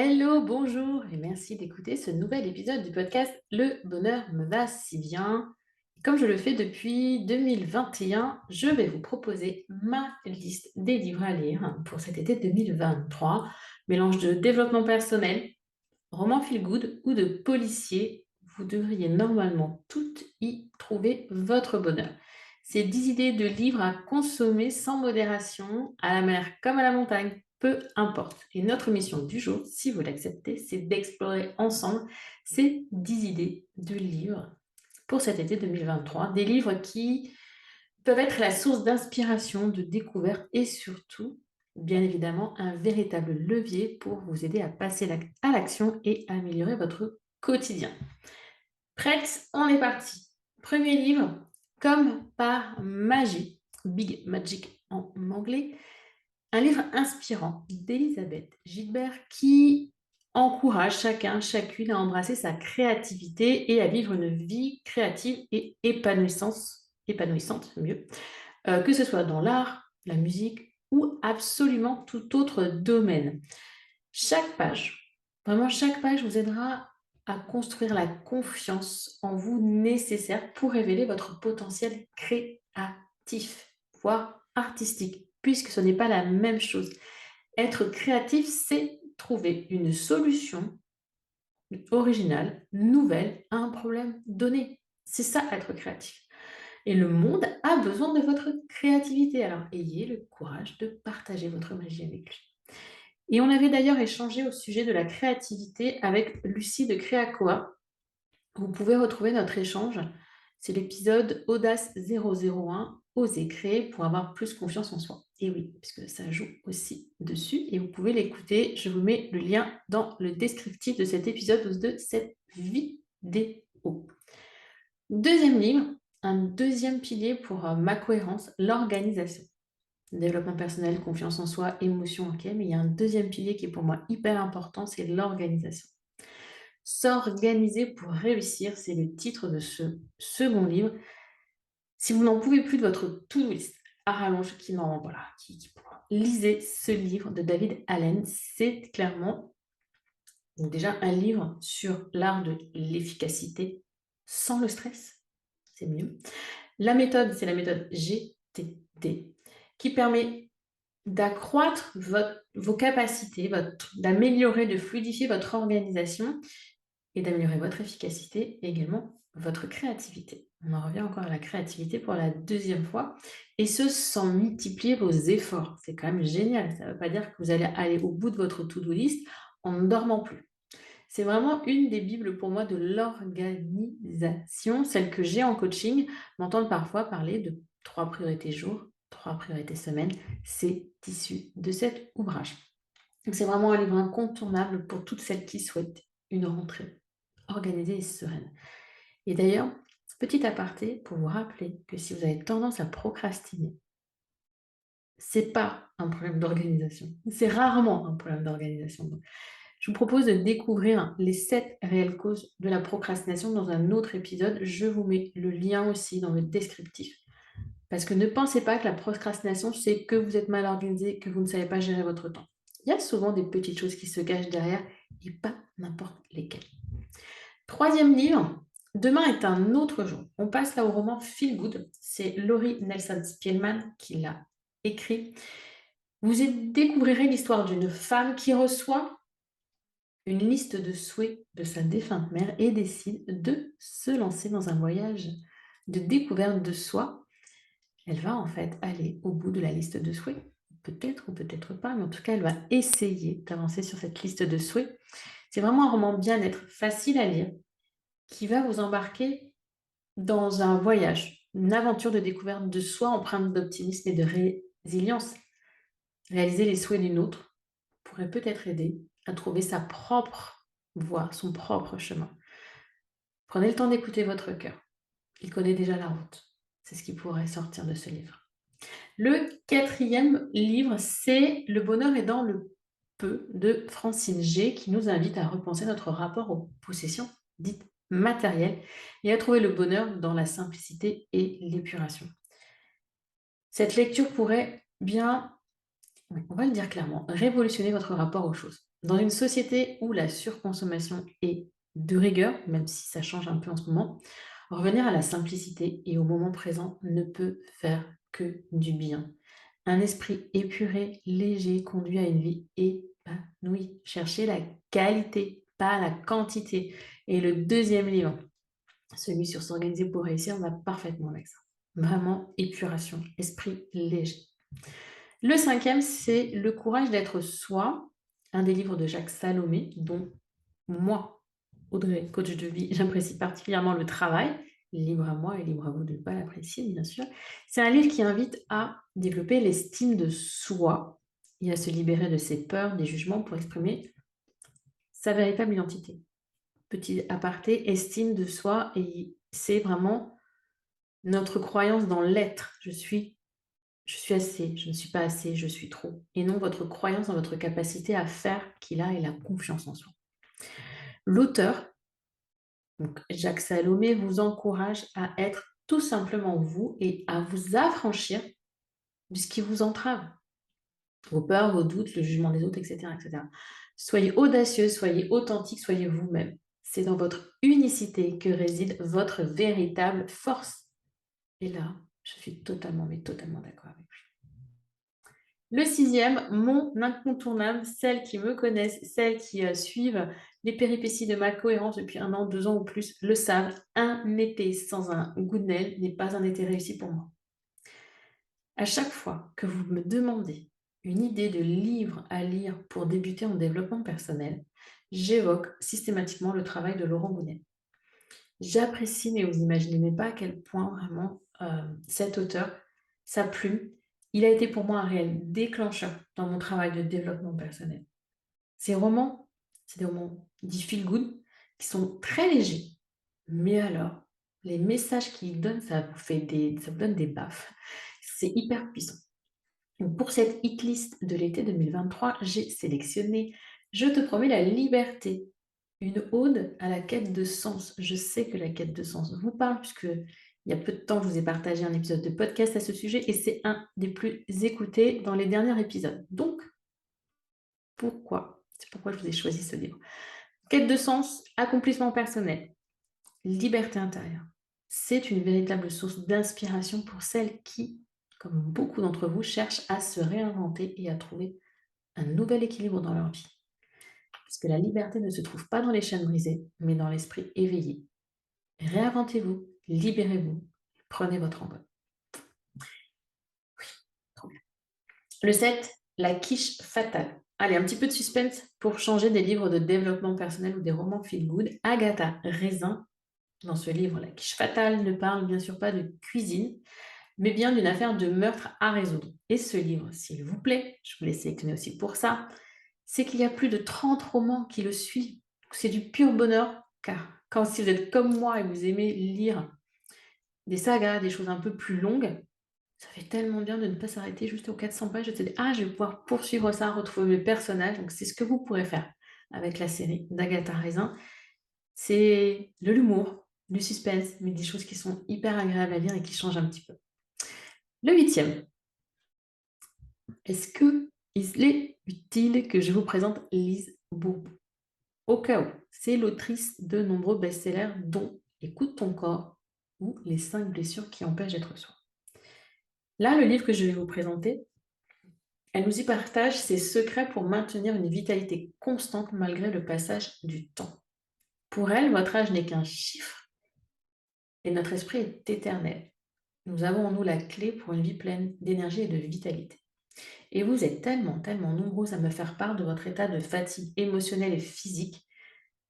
Hello, bonjour et merci d'écouter ce nouvel épisode du podcast Le bonheur me va si bien. Comme je le fais depuis 2021, je vais vous proposer ma liste des livres à lire pour cet été 2023. Mélange de développement personnel, roman feel good ou de policier. Vous devriez normalement toutes y trouver votre bonheur. C'est 10 idées de livres à consommer sans modération, à la mer comme à la montagne, peu importe. Et notre mission du jour, si vous l'acceptez, c'est d'explorer ensemble ces 10 idées de livres pour cet été 2023. Des livres qui peuvent être la source d'inspiration, de découverte et surtout, bien évidemment, un véritable levier pour vous aider à passer à l'action et améliorer votre quotidien. Prête? On est parti. Premier livre, Comme par magie, Big Magic en anglais, un livre inspirant d'Elisabeth Gilbert qui encourage chacun, chacune à embrasser sa créativité et à vivre une vie créative et épanouissante, mieux, que ce soit dans l'art, la musique ou absolument tout autre domaine. Chaque page, vraiment chaque page vous aidera à construire la confiance en vous nécessaire pour révéler votre potentiel créatif, voire artistique, puisque ce n'est pas la même chose. Être créatif, c'est trouver une solution originale, nouvelle à un problème donné. C'est ça, être créatif. Et le monde a besoin de votre créativité. Alors, ayez le courage de partager votre magie avec lui. Et on avait d'ailleurs échangé au sujet de la créativité avec Lucie de Créacoa. Vous pouvez retrouver notre échange. C'est l'épisode Audace 001, Oser créer pour avoir plus confiance en soi. Et oui, puisque ça joue aussi dessus. Et vous pouvez l'écouter. Je vous mets le lien dans le descriptif de cet épisode ou de cette vidéo. Deuxième livre, un deuxième pilier pour ma cohérence, l'organisation. Développement personnel, confiance en soi, émotion, ok, mais il y a un deuxième pilier qui est pour moi hyper important, c'est l'organisation. S'organiser pour réussir, c'est le titre de ce second livre. Si vous n'en pouvez plus de votre to-do list à rallonge, lisez ce livre de David Allen. C'est clairement déjà un livre sur l'art de l'efficacité sans le stress. C'est mieux. La méthode, c'est la méthode GTD qui permet d'accroître vos capacités, d'améliorer, de fluidifier votre organisation et d'améliorer votre efficacité et également votre créativité. On en revient encore à la créativité pour la deuxième fois, et ce, sans multiplier vos efforts. C'est quand même génial. Ça ne veut pas dire que vous allez aller au bout de votre to-do list en ne dormant plus. C'est vraiment une des bibles pour moi de l'organisation, celle que j'ai en coaching, m'entendre parfois parler de 3 priorités jour, 3 priorités semaine. C'est issu de cet ouvrage. Donc c'est vraiment un livre incontournable pour toutes celles qui souhaitent une rentrée organisée et sereine. Et d'ailleurs, petit aparté pour vous rappeler que si vous avez tendance à procrastiner, c'est pas un problème d'organisation. C'est rarement un problème d'organisation. Donc, je vous propose de découvrir les 7 réelles causes de la procrastination dans un autre épisode. Je vous mets le lien aussi dans le descriptif. Parce que ne pensez pas que la procrastination, c'est que vous êtes mal organisé, que vous ne savez pas gérer votre temps. Il y a souvent des petites choses qui se cachent derrière et pas n'importe lesquelles. Troisième livre, Demain est un autre jour. On passe là au roman Feel Good. C'est Laurie Nelson Spielman qui l'a écrit. Vous découvrirez l'histoire d'une femme qui reçoit une liste de souhaits de sa défunte mère et décide de se lancer dans un voyage de découverte de soi. Elle va en fait aller au bout de la liste de souhaits, peut-être ou peut-être pas, mais en tout cas, elle va essayer d'avancer sur cette liste de souhaits. C'est vraiment un roman bien-être, facile à lire, qui va vous embarquer dans un voyage, une aventure de découverte de soi empreinte d'optimisme et de résilience. Réaliser les souhaits d'une autre pourrait peut-être aider à trouver sa propre voie, son propre chemin. Prenez le temps d'écouter votre cœur. Il connaît déjà la route. C'est ce qui pourrait sortir de ce livre. Le quatrième livre, c'est Le bonheur est dans le peu de Francine G, qui nous invite à repenser notre rapport aux possessions dites matérielles et à trouver le bonheur dans la simplicité et l'épuration. Cette lecture pourrait bien, on va le dire clairement, révolutionner votre rapport aux choses. Dans une société où la surconsommation est de rigueur, même si ça change un peu en ce moment, revenir à la simplicité et au moment présent ne peut faire que du bien. Un esprit épuré, léger, conduit à une vie épanouie. Cherchez la qualité, pas la quantité. Et le deuxième livre, celui sur s'organiser pour réussir, va parfaitement avec ça. Vraiment, épuration, esprit léger. Le cinquième, c'est Le courage d'être soi, un des livres de Jacques Salomé, dont moi, Audrey, coach de vie, j'apprécie particulièrement le travail. Libre à moi et libre à vous de ne pas l'apprécier, bien sûr. C'est un livre qui invite à développer l'estime de soi et à se libérer de ses peurs, des jugements pour exprimer sa véritable identité. Petit aparté, estime de soi, et c'est vraiment notre croyance dans l'être. Je suis assez, je ne suis pas assez, je suis trop. Et non votre croyance dans votre capacité à faire qu'il a et la confiance en soi. L'auteur, donc Jacques Salomé, vous encourage à être tout simplement vous et à vous affranchir de ce qui vous entrave. Vos peurs, vos doutes, le jugement des autres, etc., etc. Soyez audacieux, soyez authentique, soyez vous-même. C'est dans votre unicité que réside votre véritable force. Et là, je suis totalement, mais totalement d'accord avec vous. Le sixième, mon incontournable, celles qui me connaissent, celles qui suivent les péripéties de ma cohérence depuis 1 an, 2 ans ou plus, le savent, un été sans un Goodnell n'est pas un été réussi pour moi. À chaque fois que vous me demandez une idée de livre à lire pour débuter en développement personnel, j'évoque systématiquement le travail de Laurent Gounel. J'apprécie, mais vous imaginez même pas à quel point vraiment cet auteur, sa plume, il a été pour moi un réel déclencheur dans mon travail de développement personnel. Ces romans, c'est des romans dits feel good, qui sont très légers, mais alors, les messages qu'il donne, ça vous donne des baffes. C'est hyper puissant. Donc pour cette hit list de l'été 2023, j'ai sélectionné Je te promets la liberté, une ode à la quête de sens. Je sais que la quête de sens vous parle, puisque il y a peu de temps, je vous ai partagé un épisode de podcast à ce sujet et c'est un des plus écoutés dans les derniers épisodes. Donc, pourquoi? C'est pourquoi je vous ai choisi ce livre. Quête de sens, accomplissement personnel, liberté intérieure. C'est une véritable source d'inspiration pour celles qui, comme beaucoup d'entre vous, cherchent à se réinventer et à trouver un nouvel équilibre dans leur vie. Parce que la liberté ne se trouve pas dans les chaînes brisées, mais dans l'esprit éveillé. Réinventez-vous, libérez-vous, prenez votre envol. Trop bien. Le 7, la quiche fatale. Allez, un petit peu de suspense pour changer des livres de développement personnel ou des romans feel-good. Agatha Raisin, dans ce livre, La quiche fatale, ne parle bien sûr pas de cuisine, mais bien d'une affaire de meurtre à résoudre. Et ce livre, s'il vous plaît, je vous l'ai sélectionné aussi pour ça, c'est qu'il y a plus de 30 romans qui le suivent. C'est du pur bonheur, car quand si vous êtes comme moi et vous aimez lire des sagas, des choses un peu plus longues, ça fait tellement bien de ne pas s'arrêter juste aux 400 pages et de se dire «Ah, je vais pouvoir poursuivre ça, retrouver mes personnages». Donc c'est ce que vous pourrez faire avec la série d'Agatha Raisin. C'est de l'humour, du suspense, mais des choses qui sont hyper agréables à lire et qui changent un petit peu. Le 8e, est-ce qu'il est utile que je vous présente Lise Bourbeau? Au cas où, c'est l'autrice de nombreux best-sellers dont Écoute ton corps ou Les 5 blessures qui empêchent d'être soi. Là, le livre que je vais vous présenter, elle nous y partage ses secrets pour maintenir une vitalité constante malgré le passage du temps. Pour elle, votre âge n'est qu'un chiffre et notre esprit est éternel. Nous avons en nous la clé pour une vie pleine d'énergie et de vitalité. Et vous êtes tellement, tellement nombreux à me faire part de votre état de fatigue émotionnelle et physique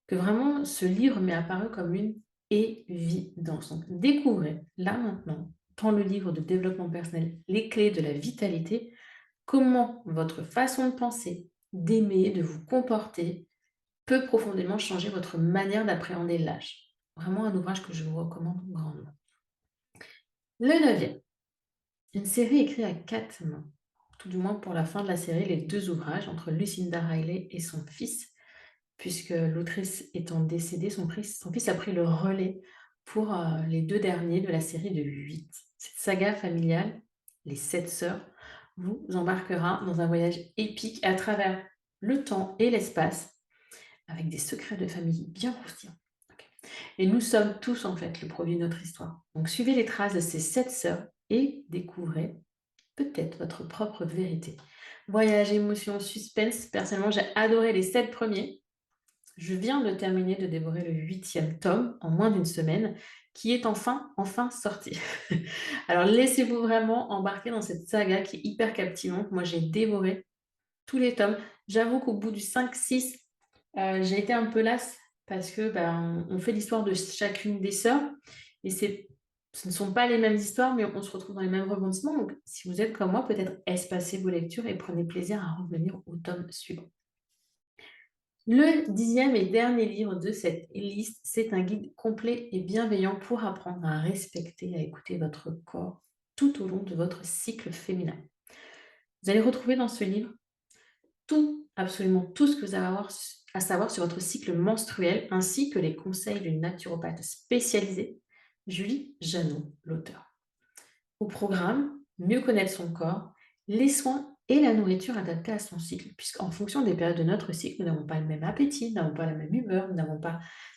que vraiment ce livre m'est apparu comme une évidence. Donc découvrez là maintenant, dans le livre de développement personnel, les clés de la vitalité, comment votre façon de penser, d'aimer, de vous comporter peut profondément changer votre manière d'appréhender l'âge. Vraiment un ouvrage que je vous recommande grandement. Le 9e, une série écrite à 4 mains, tout du moins pour la fin de la série, les 2 ouvrages entre Lucinda Riley et son fils, puisque l'autrice étant décédée, son fils a pris le relais pour les 2 derniers de la série de 8. Cette saga familiale, Les 7 sœurs, vous embarquera dans un voyage épique à travers le temps et l'espace, avec des secrets de famille bien croustillants. Ok. Et nous sommes tous en fait le produit de notre histoire. Donc suivez les traces de ces 7 sœurs et découvrez peut-être votre propre vérité. Voyage, émotion, suspense. Personnellement, j'ai adoré les 7 premiers. Je viens de terminer de dévorer le 8e tome en moins d'une semaine, qui est enfin sorti. Alors laissez-vous vraiment embarquer dans cette saga qui est hyper captivante. Moi, j'ai dévoré tous les tomes. J'avoue qu'au bout du 5-6, j'ai été un peu lasse parce que, ben, on fait l'histoire de chacune des sœurs et ce ne sont pas les mêmes histoires, mais on se retrouve dans les mêmes rebondissements. Donc si vous êtes comme moi, peut-être espacez vos lectures et prenez plaisir à revenir au tome suivant. Le 10e et dernier livre de cette liste, c'est un guide complet et bienveillant pour apprendre à respecter, à écouter votre corps tout au long de votre cycle féminin. Vous allez retrouver dans ce livre tout, absolument tout ce que vous allez avoir à savoir sur votre cycle menstruel, ainsi que les conseils d'une naturopathe spécialisée, Julie Janot, l'auteur. Au programme, mieux connaître son corps, les soins et la nourriture adaptée à son cycle, puisqu'en fonction des périodes de notre cycle, nous n'avons pas le même appétit, nous n'avons pas la même humeur, nous ne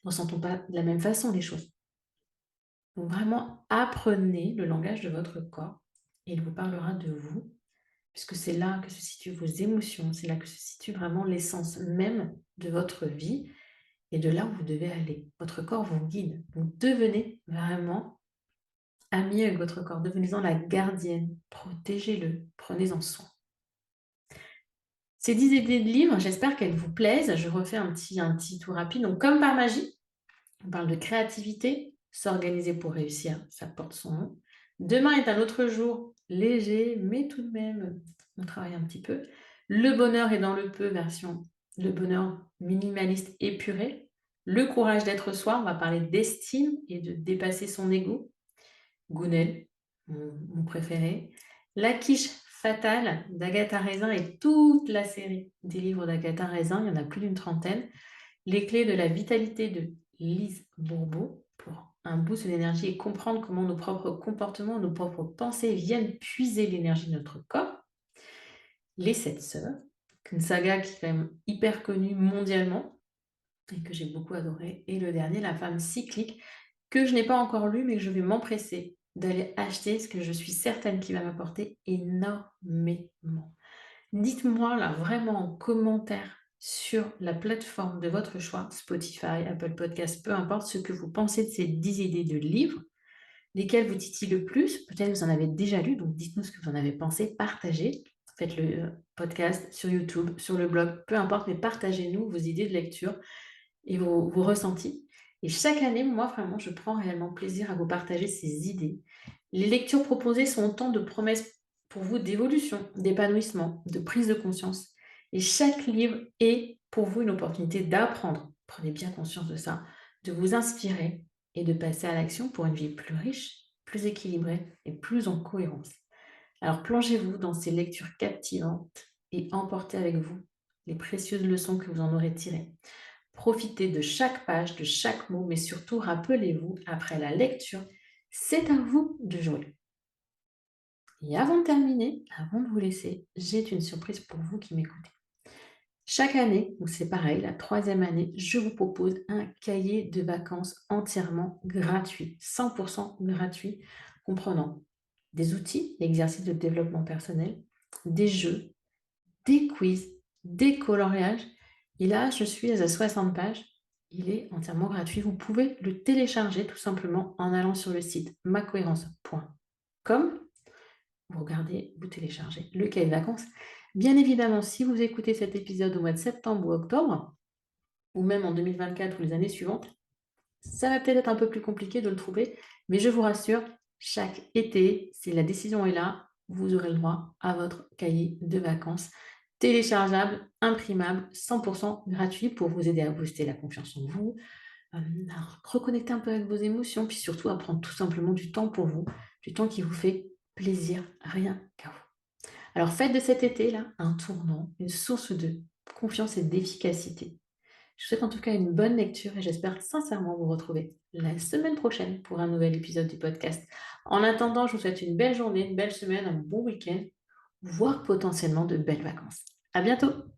ressentons pas de la même façon les choses. Donc vraiment, apprenez le langage de votre corps et il vous parlera de vous, puisque c'est là que se situent vos émotions, c'est là que se situe vraiment l'essence même de votre vie et de là où vous devez aller. Votre corps vous guide. Donc devenez vraiment ami avec votre corps, devenez-en la gardienne, protégez-le, prenez-en soin. Ces 10 idées de livres, j'espère qu'elles vous plaisent. Je refais un petit tour rapide. Donc, comme par magie, on parle de créativité, s'organiser pour réussir, ça porte son nom. Demain est un autre jour, léger, mais tout de même, on travaille un petit peu. Le bonheur est dans le peu, version le bonheur minimaliste épuré. Le courage d'être soi, on va parler d'estime et de dépasser son ego. Gounel, mon préféré. La quiche fatale d'Agatha Raisin et toute la série des livres d'Agatha Raisin, il y en a plus d'une trentaine. Les clés de la vitalité de Lise Bourbeau pour un boost d'énergie et comprendre comment nos propres comportements, nos propres pensées viennent puiser l'énergie de notre corps. Les 7 sœurs, une saga qui est quand même hyper connue mondialement et que j'ai beaucoup adoré. Et le dernier, La femme cyclique, que je n'ai pas encore lu, mais que je vais m'empresser d'aller acheter, ce que je suis certaine qu'il va m'apporter énormément. Dites-moi là vraiment en commentaire sur la plateforme de votre choix, Spotify, Apple Podcast, peu importe ce que vous pensez de ces 10 idées de livres, lesquelles vous titillent le plus. Peut-être que vous en avez déjà lu, donc dites-nous ce que vous en avez pensé, partagez. Faites le podcast sur YouTube, sur le blog, peu importe, mais partagez-nous vos idées de lecture et vos ressentis. Et chaque année, moi, vraiment, je prends réellement plaisir à vous partager ces idées. Les lectures proposées sont autant de promesses pour vous d'évolution, d'épanouissement, de prise de conscience. Et chaque livre est pour vous une opportunité d'apprendre. Prenez bien conscience de ça, de vous inspirer et de passer à l'action pour une vie plus riche, plus équilibrée et plus en cohérence. Alors plongez-vous dans ces lectures captivantes et emportez avec vous les précieuses leçons que vous en aurez tirées. Profitez de chaque page, de chaque mot, mais surtout rappelez-vous, après la lecture, c'est à vous de jouer. Et avant de terminer, avant de vous laisser, j'ai une surprise pour vous qui m'écoutez. Chaque année, ou c'est pareil, la 3e année, je vous propose un cahier de vacances entièrement gratuit, 100% gratuit, comprenant des outils, exercices de développement personnel, des jeux, des quiz, des coloriages. Et là, je suis à 60 pages. Il est entièrement gratuit. Vous pouvez le télécharger tout simplement en allant sur le site macohérence.com. Vous regardez, vous téléchargez le cahier de vacances. Bien évidemment, si vous écoutez cet épisode au mois de septembre ou octobre, ou même en 2024 ou les années suivantes, ça va peut-être être un peu plus compliqué de le trouver, mais je vous rassure, chaque été, si la décision est là, vous aurez le droit à votre cahier de vacances téléchargeable, imprimable, 100% gratuit pour vous aider à booster la confiance en vous, à reconnecter un peu avec vos émotions, puis surtout à prendre tout simplement du temps pour vous, du temps qui vous fait plaisir, rien qu'à vous. Alors faites de cet été-là un tournant, une source de confiance et d'efficacité. Je vous souhaite en tout cas une bonne lecture et j'espère sincèrement vous retrouver la semaine prochaine pour un nouvel épisode du podcast. En attendant, je vous souhaite une belle journée, une belle semaine, un bon week-end, voire potentiellement de belles vacances. À bientôt!